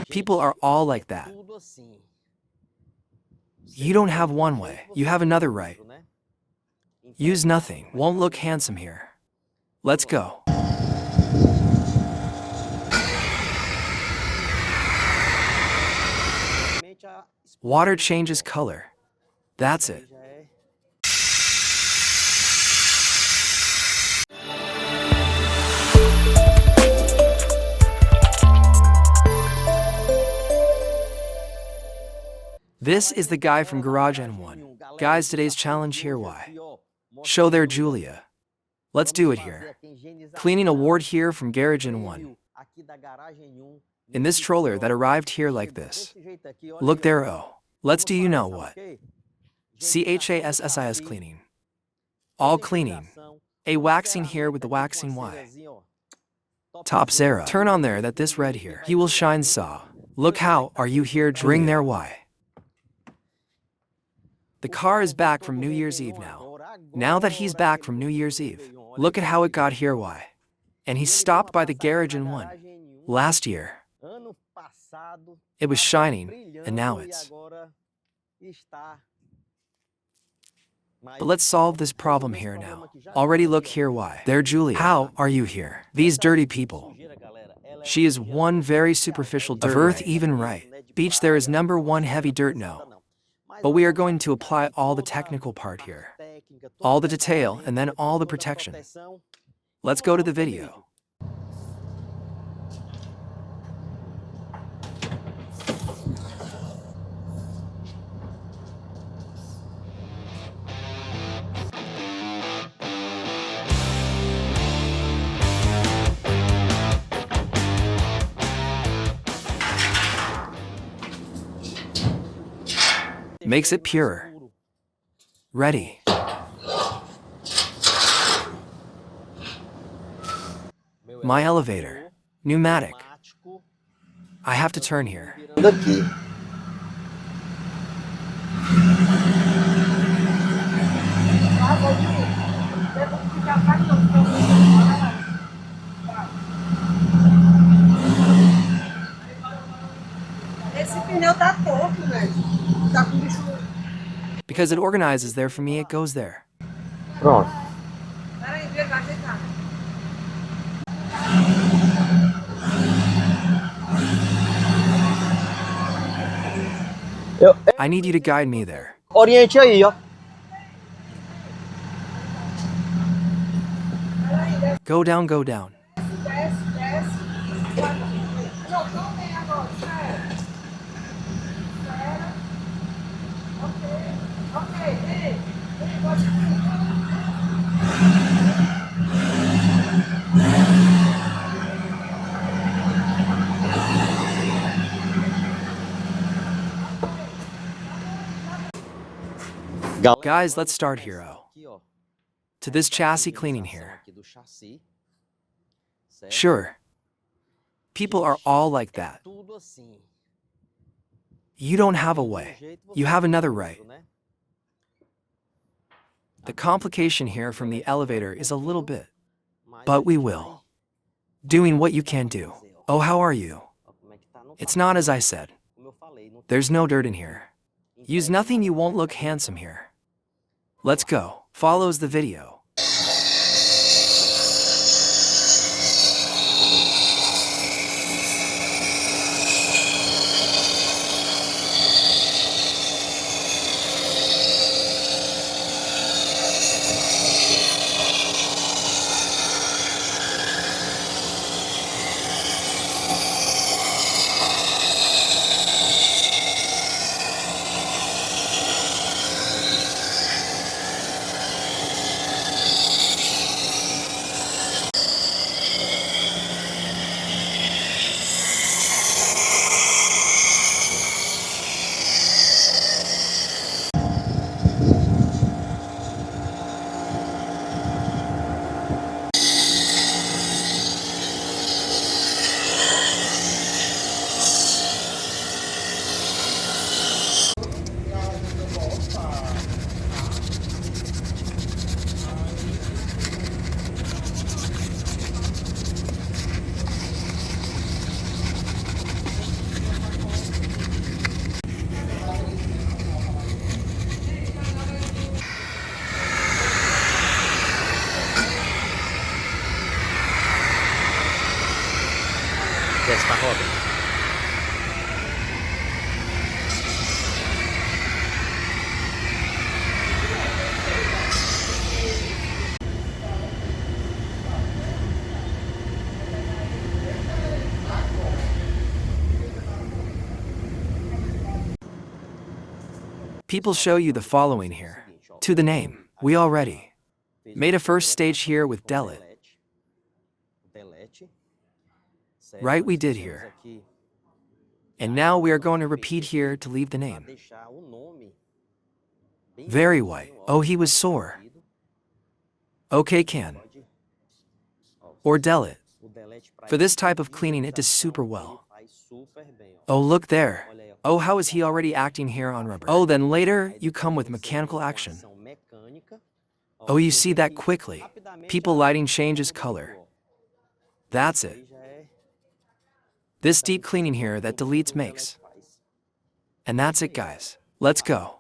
People are all like that. You don't have one way, you have another right. Use nothing, won't look handsome here. Let's go. Water changes color. That's it. This is the guy from Garage N1. Guys, today's challenge here, why? Show there, Julia. Let's do it here. Cleaning award here from Garage N1. In this troller that arrived here like this. Look there, oh. Let's do you know what? CHASSIS cleaning. All cleaning. A waxing here with the waxing Y. Top 0. Turn on there that this red here. He will shine saw. Look how are you here, bring there Y. The car is back from New Year's Eve now. Now that he's back from New Year's Eve, look at how it got here, why? And he stopped by the garage in one. Last year, it was shining, and now it's. But let's solve this problem here now. Already look here, why? There, Julia. How are you here? These dirty people. She is one very superficial dirt. Of earth even right. Beach there is number 1 heavy dirt no. But we are going to apply all the technical part here. All the detail and then all the protection. Let's go to the video. Makes it pure. Ready. My elevator. Pneumatic. I have to turn here. Esse pneu tá torto, velho. Tá com bicho. Because it organizes there for me, it goes there. Pronto. Peraí, vem cá, vem cá. I need you to guide me there. Oriente aí, ó. Go down, go down. Desce, desce. Não, não vem agora, sério. Sério. Ok, vem. Vem, pode vir. Guys, let's start here. To this chassis cleaning here. Sure. People are all like that. You don't have a way. You have another right. The complication here from the elevator is a little bit. But we will. Doing what you can do. Oh, how are you? It's not as I said. There's no dirt in here. Use nothing, you won't look handsome here. Let's go. Follows the video. Desce pra roda. People show you the following here. To the name, we already made a first stage here with delete. Right, we did here. And now we are going to repeat here to leave the name. Very white. Oh, he was sore. Okay, can. Or delete. For this type of cleaning, it does super well. Oh, look there. Oh, how is he already acting here on rubber? Oh, then later, you come with mechanical action. Oh, you see that quickly. People lighting changes color. That's it. This deep cleaning here that deletes makes. And that's it, guys. Let's go.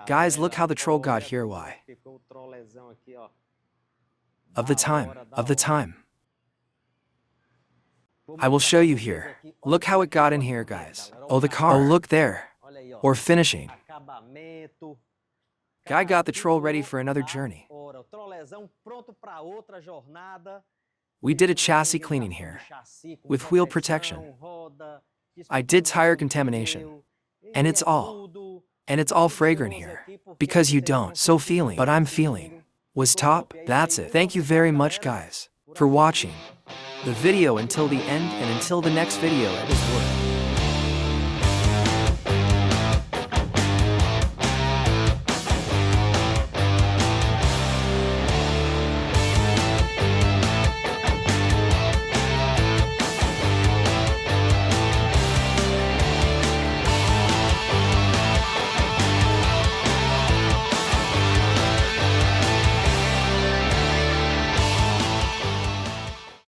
Guys, look how the troll got here, why? Of the time. I will show you here. Look how it got in here, guys. Oh, the car. Oh, look there. Or finishing. Guy got the troll ready for another journey. We did a chassis cleaning here, with wheel protection. I did tire contamination. And it's all fragrant here. Because you don't, so feeling, but I'm feeling. Was top, that's it. Thank you very much, guys, for watching the video until the end, and until the next video, it was worth.